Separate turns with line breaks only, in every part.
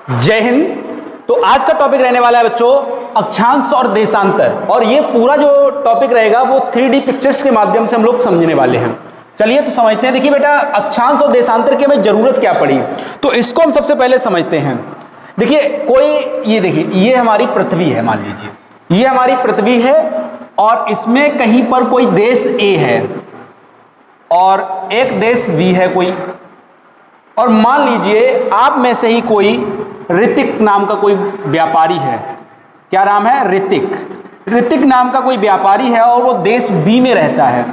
जय हिंद। तो आज का टॉपिक रहने वाला है बच्चों अक्षांश और देशांतर, और ये पूरा जो टॉपिक रहेगा वो 3D पिक्चर्स के माध्यम से हम लोग समझने वाले हैं। चलिए तो समझते हैं। देखिए बेटा, अक्षांश और देशांतर की हमें जरूरत क्या पड़ी, तो इसको हम सबसे पहले समझते हैं। देखिए ये देखिए, ये हमारी पृथ्वी है, मान लीजिए ये हमारी पृथ्वी है और इसमें कहीं पर कोई देश ए है और एक देश बी है कोई, और मान लीजिए आप में से ही कोई ऋतिक नाम का कोई व्यापारी है। क्या नाम है? ऋतिक नाम का कोई व्यापारी है और वो देश बी में रहता है,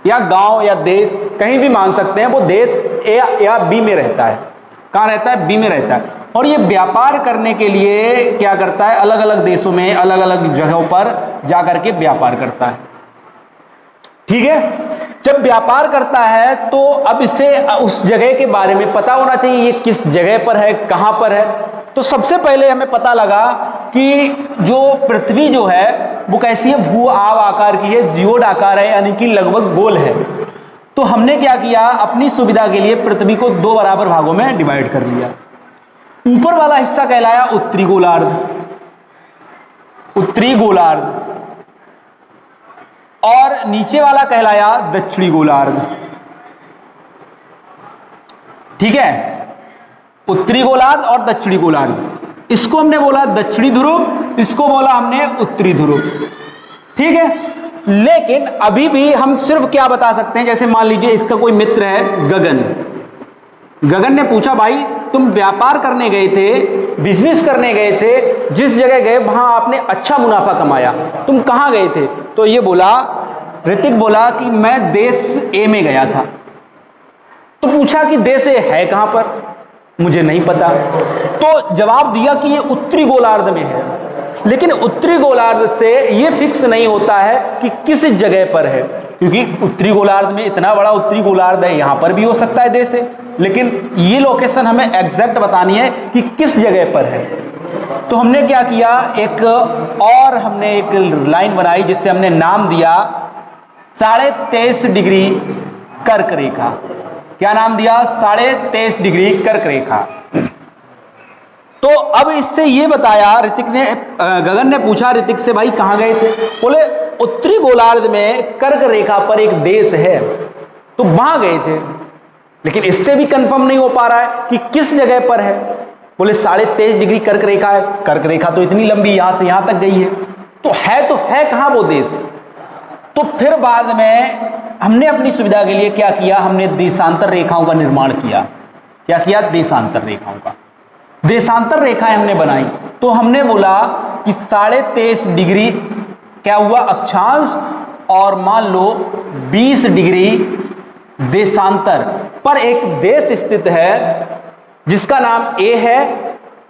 या गांव या देश कहीं भी मान सकते हैं। वो देश ए या बी में रहता है। कहाँ रहता है? बी में रहता है। और ये व्यापार करने के लिए क्या करता है? अलग अलग देशों में अलग अलग जगहों पर जाकर के व्यापार करता है। ठीक है, जब व्यापार करता है तो अब इसे उस जगह के बारे में पता होना चाहिए, ये किस जगह पर है, कहां पर है। तो सबसे पहले हमें पता लगा कि जो पृथ्वी जो है वो कैसी है? भू आव आकार की है, जियोड आकार है, यानी कि लगभग गोल है। तो हमने क्या किया, अपनी सुविधा के लिए पृथ्वी को दो बराबर भागों में डिवाइड कर लिया। ऊपर वाला हिस्सा कहलाया उत्तरी गोलार्ध, और नीचे वाला कहलाया दक्षिणी गोलार्ध। ठीक है, उत्तरी गोलार्ध और दक्षिणी गोलार्ध। इसको हमने बोला दक्षिणी ध्रुव, इसको बोला हमने उत्तरी ध्रुव। ठीक है, लेकिन अभी भी हम सिर्फ क्या बता सकते हैं, जैसे मान लीजिए इसका कोई मित्र है गगन ने पूछा, भाई तुम व्यापार करने गए थे, बिजनेस करने गए थे, जिस जगह गए वहां आपने अच्छा मुनाफा कमाया, तुम कहां गए थे? तो ये बोला, ऋतिक बोला कि मैं देश ए में गया था। तो पूछा कि देश ए है कहां पर? मुझे नहीं पता। तो जवाब दिया कि ये उत्तरी गोलार्ध में है। लेकिन उत्तरी गोलार्ध से ये फिक्स नहीं होता है कि किस जगह पर है, क्योंकि उत्तरी गोलार्ध में इतना बड़ा उत्तरी गोलार्ध है, यहां पर भी हो सकता है देश है, लेकिन ये लोकेशन हमें एग्जैक्ट बतानी है कि किस जगह पर है। तो हमने क्या किया, हमने एक लाइन बनाई जिससे हमने नाम दिया 23.5 डिग्री कर्क रेखा। क्या नाम दिया? 23.5 डिग्री कर्क रेखा। तो अब इससे ये बताया, गगन ने पूछा ऋतिक से, भाई कहां गए थे? बोले उत्तरी गोलार्ध में कर्क रेखा पर एक देश है, तो वहां गए थे। लेकिन इससे भी कंफर्म नहीं हो पा रहा है कि किस जगह पर है। बोले 23.5 डिग्री कर्क रेखा है, कर्क रेखा तो इतनी लंबी यहां से यहां तक गई है, तो है कहां वो देश? तो फिर बाद में हमने अपनी सुविधा के लिए क्या किया, हमने देशांतर रेखाओं का निर्माण किया। क्या किया? देशांतर रेखाएं हमने बनाई। तो हमने बोला कि 23.5 डिग्री क्या हुआ? अक्षांश, और मान लो 20 डिग्री देशांतर पर एक देश स्थित है जिसका नाम ए है।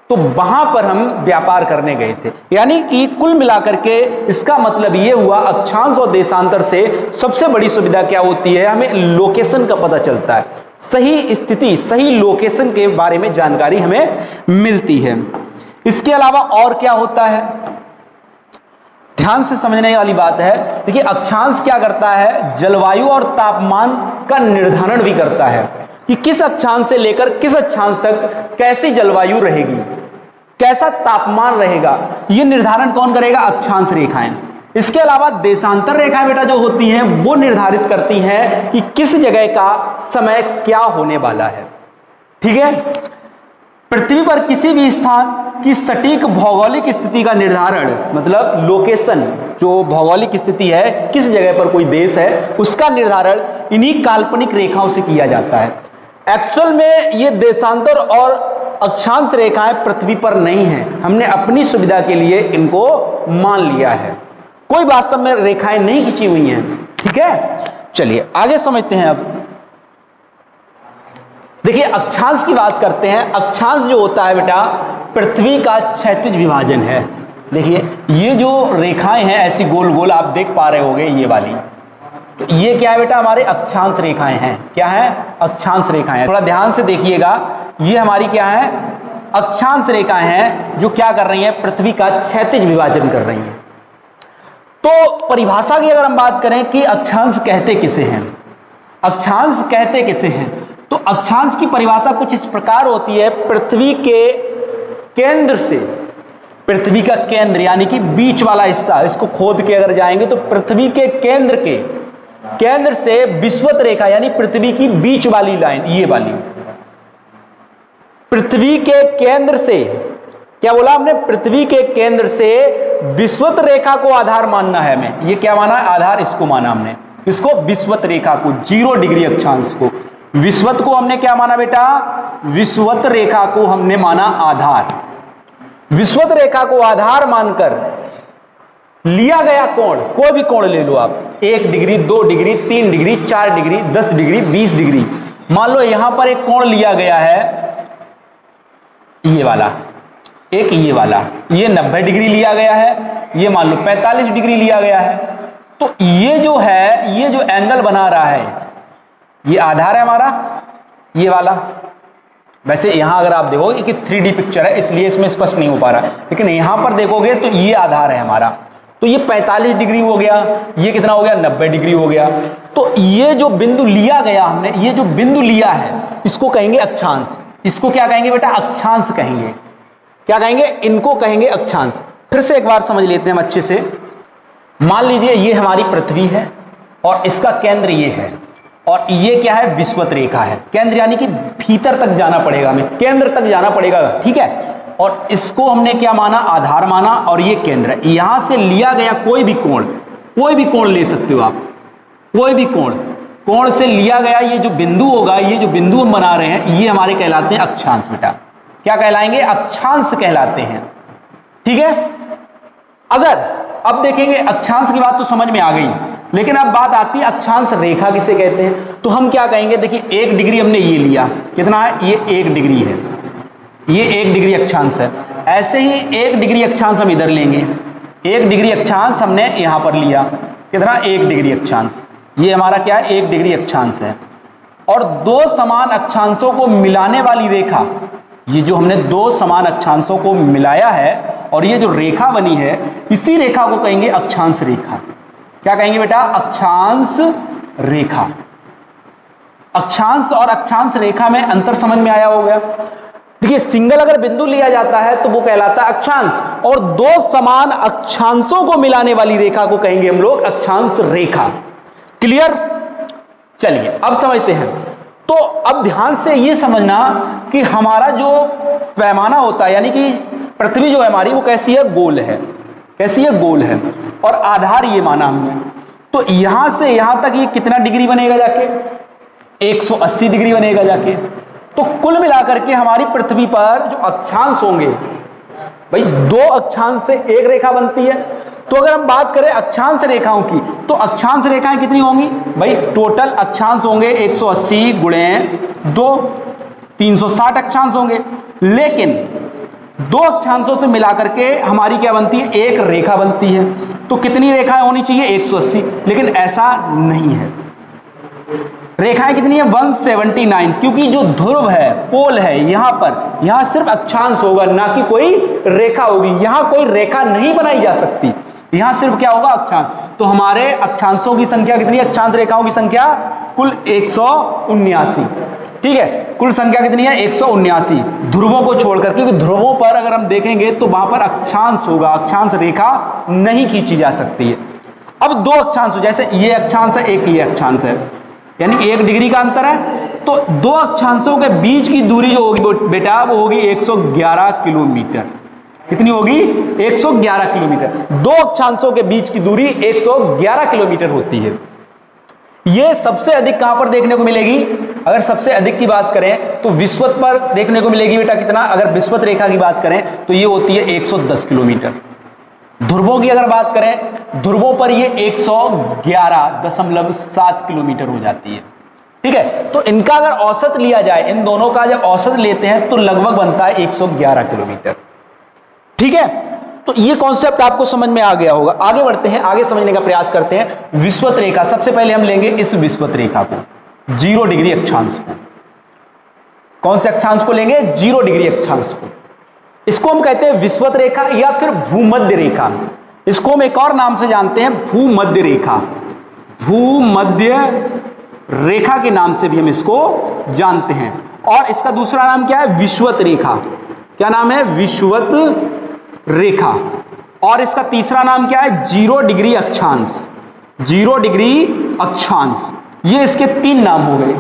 तो वहां पर हम व्यापार करने गए थे। यानी कि कुल मिलाकर के इसका मतलब ये हुआ, अक्षांश और देशांतर से सबसे बड़ी सुविधा क्या होती है, हमें लोकेशन का पता चलता है, सही स्थिति, सही लोकेशन के बारे में जानकारी हमें मिलती है। इसके अलावा और क्या होता है, ध्यान से समझने वाली बात है। देखिए, अक्षांश क्या करता है, जलवायु और तापमान का निर्धारण भी करता है कि किस अक्षांश से लेकर किस अक्षांश तक कैसी जलवायु रहेगी, कैसा तापमान रहेगा, यह निर्धारण कौन करेगा? अक्षांश रेखाएं। इसके अलावा देशांतर रेखाएं बेटा जो होती हैं वो निर्धारित करती हैं कि किस जगह का समय क्या होने वाला है। ठीक है, पृथ्वी पर किसी भी स्थान की सटीक भौगोलिक स्थिति का निर्धारण, मतलब लोकेशन, जो भौगोलिक स्थिति है, किस जगह पर कोई देश है, उसका निर्धारण इन्हीं काल्पनिक रेखाओं से किया जाता है। एक्चुअल में ये देशांतर और अक्षांश रेखाएं पृथ्वी पर नहीं है, हमने अपनी सुविधा के लिए इनको मान लिया है, कोई वास्तव में रेखाएं नहीं खींची हुई हैं। ठीक है, चलिए आगे समझते हैं। अब देखिए, अक्षांश की बात करते हैं। अक्षांश जो होता है बेटा, पृथ्वी का क्षैतिज विभाजन है। देखिए, ये जो रेखाएं हैं ऐसी गोल गोल आप देख पा रहे होंगे, ये वाली, तो ये क्या है बेटा? हमारे अक्षांश रेखाएं हैं। क्या है? अक्षांश रेखाएं। थोड़ा ध्यान से देखिएगा, ये हमारी क्या है? अक्षांश रेखाएं हैं जो क्या कर रही हैं? पृथ्वी का क्षैतिज विभाजन कर रही हैं। तो परिभाषा की अगर हम बात करें कि अक्षांश कहते किसे हैं, तो अक्षांश की परिभाषा कुछ इस प्रकार होती है, पृथ्वी के केंद्र से, पृथ्वी का केंद्र यानी कि बीच वाला हिस्सा, इसको खोद के अगर जाएंगे तो पृथ्वी के केंद्र से विषुवत रेखा यानी पृथ्वी की बीच वाली लाइन, ये वाली पृथ्वी के केंद्र से, क्या बोला हमने, पृथ्वी के केंद्र से विषुवत रेखा को आधार मानना है हमें। ये क्या माना, आधार, इसको माना हमने, इसको विषुवत रेखा को, 0 डिग्री अक्षांश को, विषुवत को हमने क्या माना बेटा, विषुवत रेखा को हमने माना आधार। विषुवत रेखा को आधार मानकर लिया गया कोण, कोई भी कोण ले लो आप, 1 degree, 2 degree, 3 degree, 4 degree, 10 degree, 20 degree, मान लो यहां पर एक कोण लिया गया है, ये वाला, एक ये वाला, ये 90 डिग्री लिया गया है, ये मान लो 45 डिग्री लिया गया है। तो ये जो है, ये जो एंगल बना रहा है, ये आधार है हमारा, ये वाला। वैसे यहां अगर आप देखोगे कि 3D पिक्चर है इसलिए इसमें स्पष्ट नहीं हो पा रहा है, लेकिन यहां पर देखोगे तो ये आधार है हमारा। तो ये 45 डिग्री हो गया, ये कितना हो गया, 90 डिग्री हो गया। तो ये जो बिंदु लिया गया हमने, ये जो बिंदु लिया है, इसको कहेंगे अक्षांश। इसको क्या कहेंगे बेटा, अक्षांश कहेंगे। क्या कहेंगे, इनको कहेंगे अक्षांश। फिर से एक बार समझ लेते हैं हम अच्छे से। मान लीजिए ये हमारी पृथ्वी है और इसका केंद्र ये है, और ये क्या है, विषुवत रेखा है। केंद्र यानी कि भीतर तक जाना पड़ेगा हमें, केंद्र तक जाना पड़ेगा, ठीक है। और इसको हमने क्या माना, आधार माना, और ये केंद्र है। यहां से लिया गया कोई भी कोण ले सकते हो आप, कोई भी कोण से लिया गया ये जो बिंदु होगा, ये जो बिंदु हम बना रहे हैं, ये हमारे कहलाते हैं अक्षांश बेटा। क्या कहलाएंगे, अक्षांश कहलाते हैं, ठीक है। अगर अब देखेंगे, अक्षांश की बात तो समझ में आ गई, लेकिन अब बात आती है अक्षांश रेखा किसे कहते हैं। तो हम क्या कहेंगे, देखिए 1 डिग्री हमने ये लिया, कितना है, ये 1 डिग्री है, ये 1 डिग्री अक्षांश है। ऐसे ही 1 डिग्री अक्षांश हम इधर लेंगे, 1 डिग्री अक्षांश हमने यहां पर लिया, कितना, 1 डिग्री अक्षांश। ये हमारा क्या है, 1 डिग्री अक्षांश है। और 2 समान अक्षांशों को मिलाने वाली रेखा, ये जो हमने 2 समान अक्षांशों को मिलाया है और ये जो रेखा बनी है, इसी रेखा को कहेंगे अक्षांश रेखा। क्या कहेंगे बेटा, अक्षांश रेखा। अक्षांश और अक्षांश रेखा में अंतर समझ में आया होगा। देखिए, सिंगल अगर बिंदु लिया जाता है तो वो कहलाता है अक्षांश, और 2 समान अक्षांशों को मिलाने वाली रेखा को कहेंगे हम लोग अक्षांश रेखा। क्लियर? चलिए अब समझते हैं। तो अब ध्यान से ये समझना कि हमारा जो पैमाना होता है, यानी कि पृथ्वी जो है हमारी, वो कैसी है, गोल है। कैसी है, गोल है। और आधार ये माना हमने, तो यहां से यहां तक ये कितना डिग्री बनेगा जाके, 180 डिग्री बनेगा जाके। तो कुल मिलाकर के हमारी पृथ्वी पर जो अक्षांश होंगे, भाई 2 अक्षांश से एक रेखा बनती है। तो अगर हम बात करें अक्षांश रेखाओं की, तो अक्षांश रेखाएं कितनी होंगी भाई, टोटल अक्षांश होंगे 180 गुणे 2, 360 अक्षांश होंगे। लेकिन 2 अक्षांशों से मिलाकर के हमारी क्या बनती है, एक रेखा बनती है। तो कितनी रेखाएं होनी चाहिए, 180, लेकिन ऐसा नहीं है। रेखाएं कितनी है, 179, क्योंकि जो ध्रुव है, पोल है, यहां पर, यहां सिर्फ अक्षांश होगा, ना कि कोई रेखा होगी। यहां कोई रेखा नहीं बनाई जा सकती, यहां सिर्फ क्या होगा, अक्षांश। तो हमारे अक्षांशों की संख्या कितनी है, अक्षांश रेखाओं की संख्या कुल 179, ठीक है। कुल संख्या कितनी है, 179, ध्रुवों को छोड़कर, क्योंकि ध्रुवों पर अगर हम देखेंगे तो वहां पर अक्षांश होगा, अक्षांश रेखा नहीं खींची जा सकती है। अब 2 अक्षांश, जैसे ये अक्षांश है, एक ये अक्षांश है, यानी 1 डिग्री का अंतर है। तो 2 अक्षांशों के बीच की दूरी जो होगी बेटा, वो होगी 111 किलोमीटर। कितनी होगी, 111 किलोमीटर। 2 अक्षांशों के बीच की दूरी 111 किलोमीटर होती है। ये सबसे अधिक कहां पर देखने को मिलेगी, अगर सबसे अधिक की बात करें तो विषुवत पर देखने को मिलेगी बेटा। कितना, अगर विषुवत रेखा की बात करें तो ये होती है 110 किलोमीटर। ध्रुवों की अगर बात करें, ध्रुवों पर ये 111.7 किलोमीटर हो जाती है, ठीक है। तो इनका अगर औसत लिया जाए, इन दोनों का जब औसत लेते हैं तो लगभग बनता है 111 किलोमीटर, ठीक है। तो ये कॉन्सेप्ट आपको समझ में आ गया होगा। आगे बढ़ते हैं, आगे समझने का प्रयास करते हैं। विषुवत रेखा, सबसे पहले हम लेंगे इस विषुवत रेखा को, 0 डिग्री अक्षांश को। कौन से अक्षांश को लेंगे, 0 डिग्री अक्षांश को। इसको हम कहते हैं विषुवत रेखा या फिर भूमध्य रेखा। इसको हम एक और नाम से जानते हैं, भूमध्य रेखा। भूमध्य रेखा के नाम से भी हम इसको जानते हैं। और इसका दूसरा नाम क्या है, विषुवत रेखा। क्या नाम है? विषुवत रेखा। और इसका तीसरा नाम क्या है? 0 डिग्री अक्षांश। 0 डिग्री अक्षांश, ये इसके 3 नाम हो गए।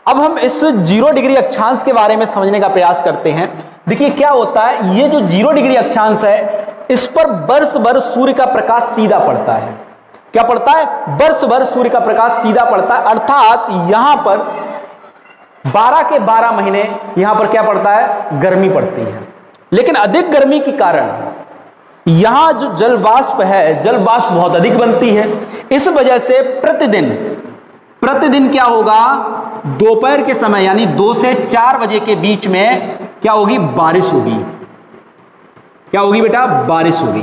अब हम इस 0 डिग्री अक्षांश के बारे में समझने का प्रयास करते हैं। देखिए क्या होता है, ये जो 0 डिग्री अक्षांश है, इस पर वर्ष भर सूर्य का प्रकाश सीधा पड़ता है। क्या पड़ता है? वर्ष भर सूर्य का प्रकाश सीधा पड़ता है, अर्थात यहां पर 12 के 12 महीने यहां पर क्या पड़ता है? गर्मी पड़ती है। लेकिन अधिक गर्मी के कारण यहां जो जल वाष्प है, जल वाष्प बहुत अधिक बनती है। इस वजह से प्रतिदिन क्या होगा? दोपहर के समय यानी 2 से 4 बजे के बीच में क्या होगी? बारिश होगी। क्या होगी बेटा? बारिश होगी।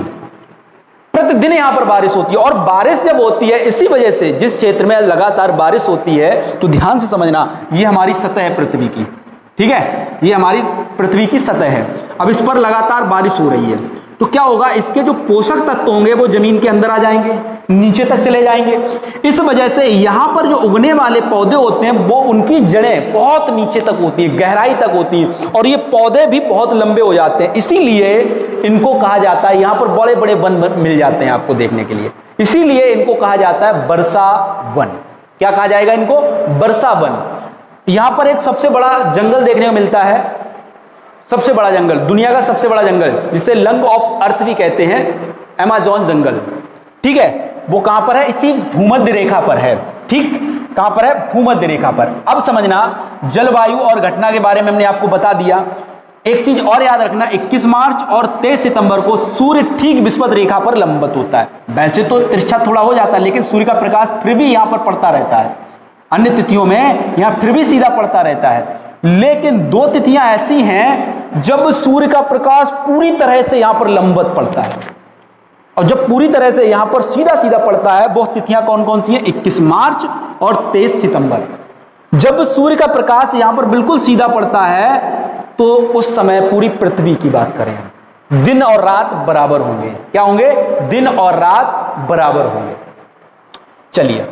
प्रतिदिन यहां पर बारिश होती है। और बारिश जब होती है, इसी वजह से जिस क्षेत्र में लगातार बारिश होती है, तो ध्यान से समझना, ये हमारी सतह है पृथ्वी की, ठीक है, ये हमारी पृथ्वी की सतह है। अब इस पर लगातार बारिश हो रही है, तो क्या होगा? इसके जो पोषक तत्व होंगे वो जमीन के अंदर आ जाएंगे, नीचे तक चले जाएंगे। इस वजह से यहां पर जो उगने वाले पौधे होते हैं, वो उनकी जड़ें बहुत नीचे तक होती है, गहराई तक होती है, और ये पौधे भी बहुत लंबे हो जाते हैं। इसीलिए इनको कहा जाता है, यहां पर बड़े बड़े वन मिल जाते हैं आपको देखने के लिए, इसीलिए इनको कहा जाता है वर्षा वन। क्या कहा जाएगा इनको? वर्षा वन। यहां पर एक सबसे बड़ा जंगल देखने को मिलता है, सबसे बड़ा जंगल, दुनिया का सबसे बड़ा जंगल, जिसे लंग ऑफ अर्थ भी कहते हैं, अमेज़न जंगल, ठीक है। वो कहां पर है? इसी भूमध्य रेखा पर है, ठीक। कहां पर है? भूमध्य रेखा पर। अब समझना, जलवायु और घटना के बारे में हमने आपको बता दिया। एक चीज और याद रखना, 21 मार्च और 23 सितंबर को सूर्य ठीक विषुवत रेखा पर लंबवत होता है। वैसे तो तिरछा थोड़ा हो जाता है, लेकिन सूर्य का प्रकाश फिर भी यहां पर पड़ता रहता है। अन्य तिथियों में यहां फिर भी सीधा पड़ता रहता है, लेकिन 2 तिथियां ऐसी हैं जब सूर्य का प्रकाश पूरी तरह से यहां पर लंबवत पड़ता है, और जब पूरी तरह से यहां पर सीधा सीधा पड़ता है, वो तिथियां कौन कौन सी हैं? 21 मार्च और 23 सितंबर। जब सूर्य का प्रकाश यहां पर बिल्कुल सीधा पड़ता है, तो उस समय पूरी पृथ्वी की बात करें, दिन और रात बराबर होंगे। क्या होंगे? दिन और रात बराबर होंगे। चलिए,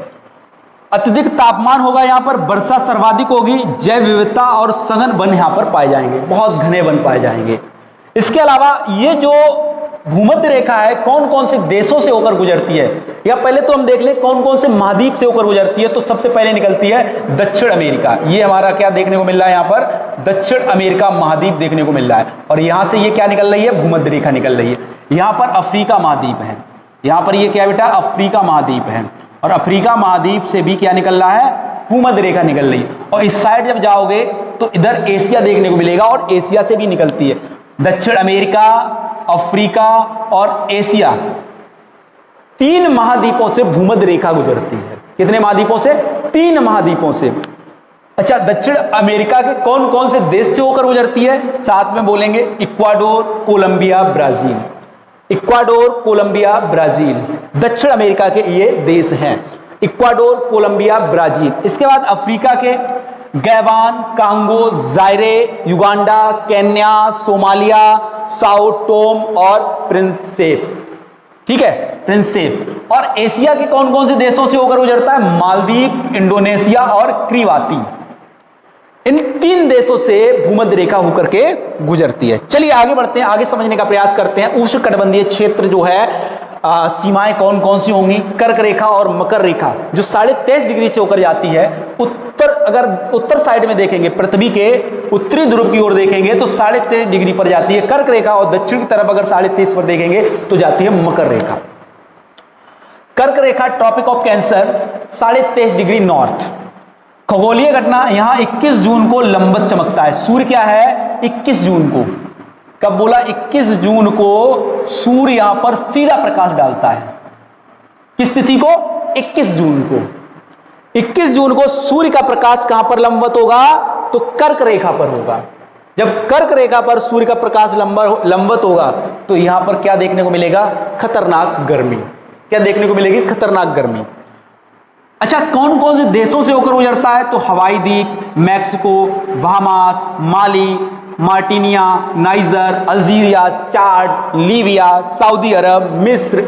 अत्यधिक तापमान होगा, यहां पर वर्षा सर्वाधिक होगी, जैव विविधता और सघन वन यहां पर पाए जाएंगे, बहुत घने वन पाए जाएंगे। इसके अलावा ये जो भूमध्य रेखा है, कौन कौन से देशों से होकर गुजरती है, या पहले तो हम देख लें कौन कौन से महाद्वीप से होकर गुजरती है। तो सबसे पहले निकलती है दक्षिण अमेरिका। ये हमारा क्या देखने को मिल रहा है? यहां पर दक्षिण अमेरिका महाद्वीप देखने को मिल रहा है। और यहां से ये क्या निकल रही है? भूमध्य रेखा निकल रही है। यहां पर अफ्रीका महाद्वीप है, यहां पर ये क्या बेटा? अफ्रीका महाद्वीप है। और अफ्रीका महाद्वीप से भी क्या निकल रहा है? भूमध्य रेखा निकल रही है। और इस साइड जब जाओगे तो इधर एशिया देखने को मिलेगा, और एशिया से भी निकलती है। दक्षिण अमेरिका, अफ्रीका और एशिया, 3 महाद्वीपों से भूमध्य रेखा गुजरती है। कितने महाद्वीपों से? 3 महाद्वीपों से। अच्छा, दक्षिण अमेरिका के कौन कौन से देश से होकर गुजरती है? साथ में बोलेंगे, Ecuador, Colombia, Brazil. Ecuador, Colombia, Brazil, दक्षिण अमेरिका के ये देश हैं, इक्वाडोर, कोलंबिया, ब्राजील। इसके बाद अफ्रीका के Gabon, Congo, Zaire, Uganda, Kenya, Somalia, Sao Tome और प्रिंसेप, ठीक है, प्रिंसेप। और एशिया के कौन कौन से देशों से होकर गुजरता है? मालदीव, इंडोनेशिया और क्रीवाती। इन 3 देशों से भूमध्य रेखा होकर के गुजरती है। चलिए आगे बढ़ते हैं, आगे समझने का प्रयास करते हैं। उष्णकटिबंधीय क्षेत्र जो है, सीमाएं कौन कौन सी होंगी? कर्क रेखा और मकर रेखा, जो 23.5 डिग्री से होकर जाती है। अगर उत्तर साइड में देखेंगे, पृथ्वी के उत्तरी ध्रुव की ओर देखेंगे तो 23.5 डिग्री पर जाती है कर्क रेखा, और दक्षिण की तरफ अगर 23.5 पर देखेंगे तो जाती है मकर रेखा। कर्क रेखा, Tropic of Cancer, 23.5 degree north. खगोलीय घटना, यहां 21 जून को लंबवत चमकता है। सूर्य क्या है? 21 जून को, कब बोला? 21 जून को सूर्य यहां पर सीधा प्रकाश डालता है। किस तिथि को? 21 जून को। 21 जून को सूर्य का प्रकाश कहां पर लंबवत होगा? तो कर्क रेखा पर होगा। जब कर्क रेखा पर सूर्य का प्रकाश लंबवत होगा तो यहां पर क्या देखने को मिलेगा? खतरनाक गर्मी। क्या देखने को मिलेगी? खतरनाक गर्मी। अच्छा, कौन कौन से देशों से होकर गुजरता है? तो हवाई द्वीप, मैक्सिको, बहामास, माली, मार्टिनिया, नाइजर, अल्जीरिया, चाड, लीबिया, सऊदी अरब, मिस्र,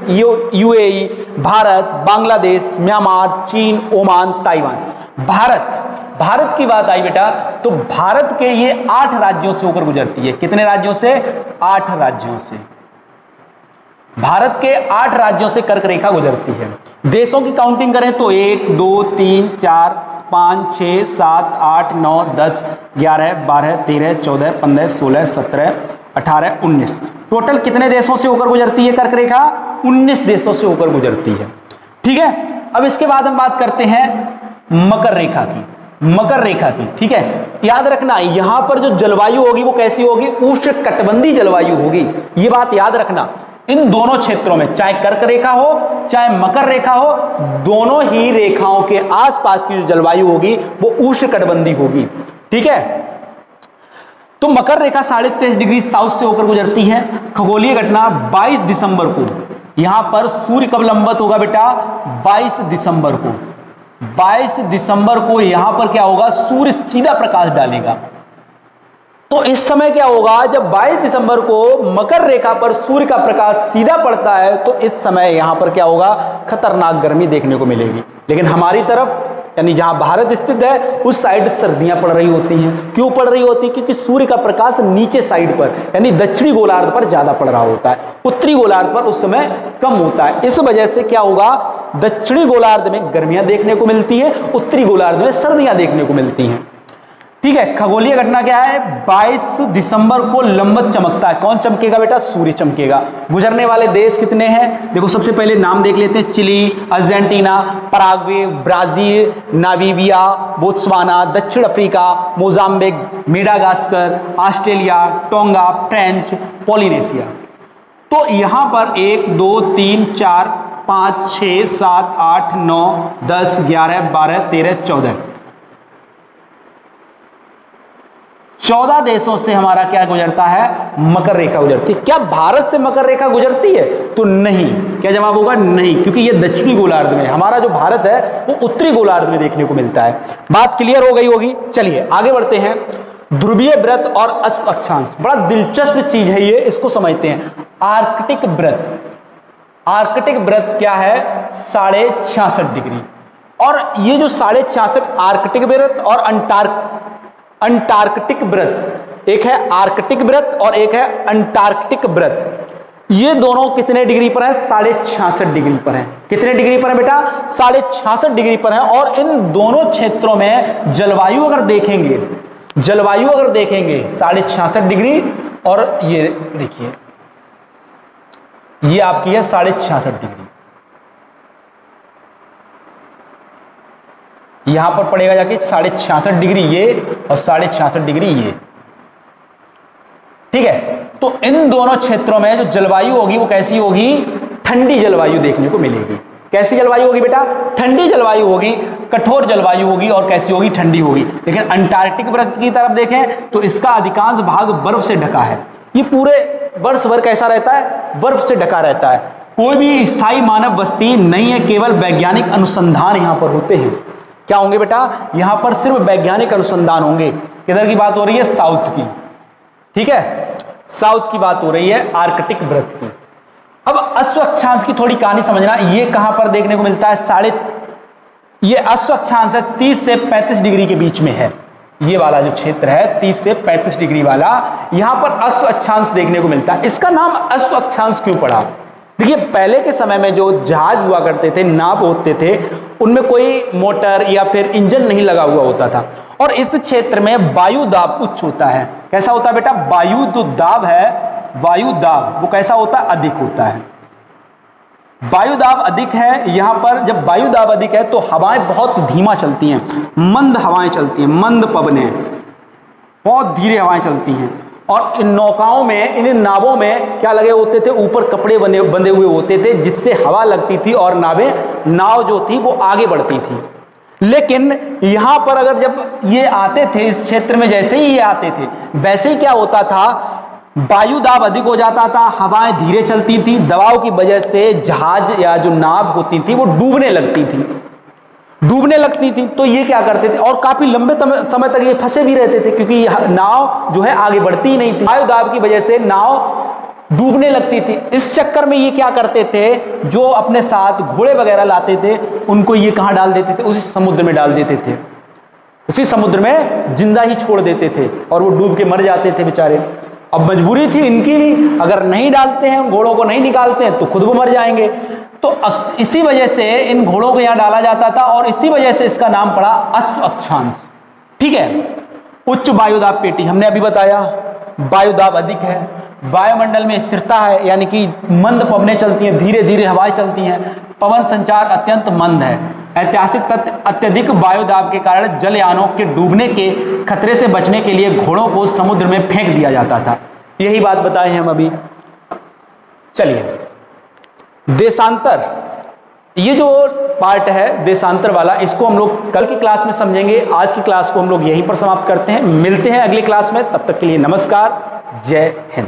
यूएई, भारत, बांग्लादेश, म्यांमार, चीन, ओमान, ताइवान। भारत की बात आई बेटा, तो भारत के ये 8 राज्यों से होकर गुजरती है। कितने राज्यों से? 8 राज्यों से। भारत के 8 राज्यों से कर्क रेखा गुजरती है। देशों की काउंटिंग करें तो 1 2 3 4 5 6 7 8 9 10 11 12 13 14 15 16 17 18 19। टोटल कितने देशों से होकर गुजरती है कर्क रेखा? 19 देशों से होकर गुजरती है। ठीक है, अब इसके बाद हम बात करते हैं मकर रेखा की। मकर रेखा की, ठीक है, याद रखना यहां पर जो जलवायु होगी वो कैसी होगी? उष्णकटिबंधीय जलवायु होगी। ये बात याद रखना, इन दोनों क्षेत्रों में, चाहे कर्क रेखा हो चाहे मकर रेखा हो, दोनों ही रेखाओं के आसपास की जो जलवायु होगी वो उष्णकटिबंधीय होगी। ठीक है, तो मकर रेखा 23.5 डिग्री साउथ से होकर गुजरती है। खगोलीय घटना 22 दिसंबर को, यहां पर सूर्य कब लंबवत होगा बेटा? 22 दिसंबर को। 22 दिसंबर को यहां पर क्या होगा? सूर्य सीधा प्रकाश डालेगा। तो इस समय क्या होगा? जब 22 दिसंबर को मकर रेखा पर सूर्य का प्रकाश सीधा पड़ता है तो इस समय यहां पर क्या होगा? खतरनाक गर्मी देखने को मिलेगी। लेकिन हमारी तरफ, यानी जहां भारत स्थित है उस साइड सर्दियां पड़ रही होती हैं। क्यों पड़ रही होती है? क्योंकि सूर्य का प्रकाश नीचे साइड पर, यानी दक्षिणी गोलार्ध पर ज्यादा पड़ रहा होता है, उत्तरी गोलार्ध पर उस समय कम होता है। इस वजह से क्या होगा? दक्षिणी गोलार्ध में गर्मियां देखने को मिलती है, उत्तरी गोलार्ध में सर्दियां देखने को मिलती हैं। ठीक है, खगोलीय घटना क्या है? 22 दिसंबर को लंबवत चमकता है। कौन चमकेगा बेटा? सूर्य चमकेगा। गुजरने वाले देश कितने हैं? देखो, सबसे पहले नाम देख लेते हैं। Chile, Argentina, Paraguay, Brazil, Namibia, Botswana, दक्षिण Africa, Mozambique, Madagascar, Australia, Tonga, French, Polynesia. तो यहां पर 1 2 3 4 5 6 7 8 9 10 11 12 13 14 देशों से हमारा क्या गुजरता है? मकर रेखा गुजरती है। क्या भारत से मकर रेखा गुजरती है? तो नहीं। क्या जवाब होगा? नहीं, क्योंकि ये दक्षिणी गोलार्ध में, हमारा जो भारत है वो उत्तरी गोलार्ध में देखने को मिलता है। बात क्लियर हो गई होगी। चलिए आगे बढ़ते हैं। ध्रुवीय व्रत और अश्व अक्षांश, बड़ा दिलचस्प चीज है ये, इसको समझते हैं। आर्कटिक व्रत, आर्कटिक व्रत क्या है? 66.5 डिग्री। और ये जो 66.5 आर्कटिक व्रत और अंटार्कटिक व्रत, एक है आर्कटिक व्रत और एक है अंटार्कटिक व्रत, ये दोनों कितने डिग्री पर है? 66.5 डिग्री पर है। कितने डिग्री पर है बेटा? 66.5 डिग्री पर है। और इन दोनों क्षेत्रों में जलवायु अगर देखेंगे, जलवायु अगर देखेंगे 66.5 डिग्री, और ये देखिए ये आपकी है 66.5 डिग्री। यहां पर पड़ेगा जाके 66.5 डिग्री ये और 66.5 डिग्री ये। ठीक है, तो इन दोनों क्षेत्रों में जो जलवायु होगी वो कैसी होगी? ठंडी जलवायु देखने को मिलेगी। कैसी जलवायु होगी बेटा? ठंडी जलवायु होगी, कठोर जलवायु होगी और कैसी होगी? ठंडी होगी। लेकिन अंटार्कटिक व्रत की तरफ देखें तो इसका अधिकांश भाग बर्फ से ढका है। ये पूरे वर्ष भर कैसा रहता है? बर्फ से ढका रहता है। कोई भी स्थायी मानव बस्ती नहीं है, केवल वैज्ञानिक अनुसंधान यहां पर होते हैं। क्या होंगे बेटा? यहां पर सिर्फ वैज्ञानिक अनुसंधान होंगे। किधर की बात हो रही है? साउथ की। ठीक है, साउथ की बात हो रही है, आर्कटिक व्रत की। अब अश्व अक्षांश की थोड़ी कहानी समझना। ये कहां पर देखने को मिलता है? ये अश्व अक्षांश है 30 से 35 डिग्री के बीच में है। ये वाला जो क्षेत्र है 30 से 35 डिग्री वाला, यहां पर अश्व अक्षांश देखने को मिलता है। इसका नाम अश्व अक्षांश क्यों पड़ा? देखिए, पहले के समय में जो जहाज हुआ करते थे, नाव होते थे, उनमें कोई मोटर या फिर इंजन नहीं लगा हुआ होता था। और इस क्षेत्र में वायु दाब उच्च होता है। कैसा होता है बेटा? वायु जो दाब है, वायु दाब वो कैसा होता है? अधिक होता है। वायु दाब अधिक है। यहां पर जब वायु दाब अधिक है तो हवाएं बहुत धीमा चलती हैं, मंद हवाएं चलती हैं, मंद पवनें, बहुत धीरे हवाएं चलती हैं। और इन नौकाओं में, इन नावों में क्या लगे होते थे? ऊपर कपड़े बंधे हुए होते थे, जिससे हवा लगती थी और नाव जो थी वो आगे बढ़ती थी। लेकिन यहां पर अगर जब ये आते थे इस क्षेत्र में, जैसे ही ये आते थे वैसे ही क्या होता था? वायु दाब अधिक हो जाता था, हवाएं धीरे चलती थी, दबाव की वजह से जहाज या जो नाव होती थी वो डूबने लगती थी। डूबने लगती थी तो ये क्या करते थे, और काफी लंबे समय तक ये फंसे भी रहते थे क्योंकि नाव जो है आगे बढ़ती ही नहीं थी, वायु दाब की वजह से नाव डूबने लगती थी। इस चक्कर में ये क्या करते थे, जो अपने साथ घोड़े वगैरह लाते थे उनको ये कहां डाल देते थे, उसी समुद्र में डाल देते थे, उसी समुद्र में जिंदा ही छोड़ देते थे और वो डूब के मर जाते थे बेचारे। अब मजबूरी थी इनकी भी, अगर नहीं डालते हैं घोड़ों को, नहीं निकालते हैं तो खुद वो मर जाएंगे। तो इसी वजह से इन घोड़ों को यहां डाला जाता था और इसी वजह से इसका नाम पड़ा अश्व अक्षांश। ठीक है। उच्च वायुदाब पेटी हमने अभी बताया, वायुदाब अधिक है, वायुमंडल में स्थिरता है, यानी कि मंद पवनें चलती हैं, धीरे धीरे हवाएं चलती हैं, पवन संचार अत्यंत मंद है। ऐतिहासिक तथ्य, अत्यधिक वायुदाब के कारण जलयानों के डूबने के खतरे से बचने के लिए घोड़ों को समुद्र में फेंक दिया जाता था। यही बात बताए हैं हम अभी। चलिए, देशांतर, ये जो पार्ट है देशांतर वाला, इसको हम लोग कल की क्लास में समझेंगे। आज की क्लास को हम लोग यहीं पर समाप्त करते हैं, मिलते हैं अगली क्लास में। तब तक के लिए नमस्कार, जय हिंद।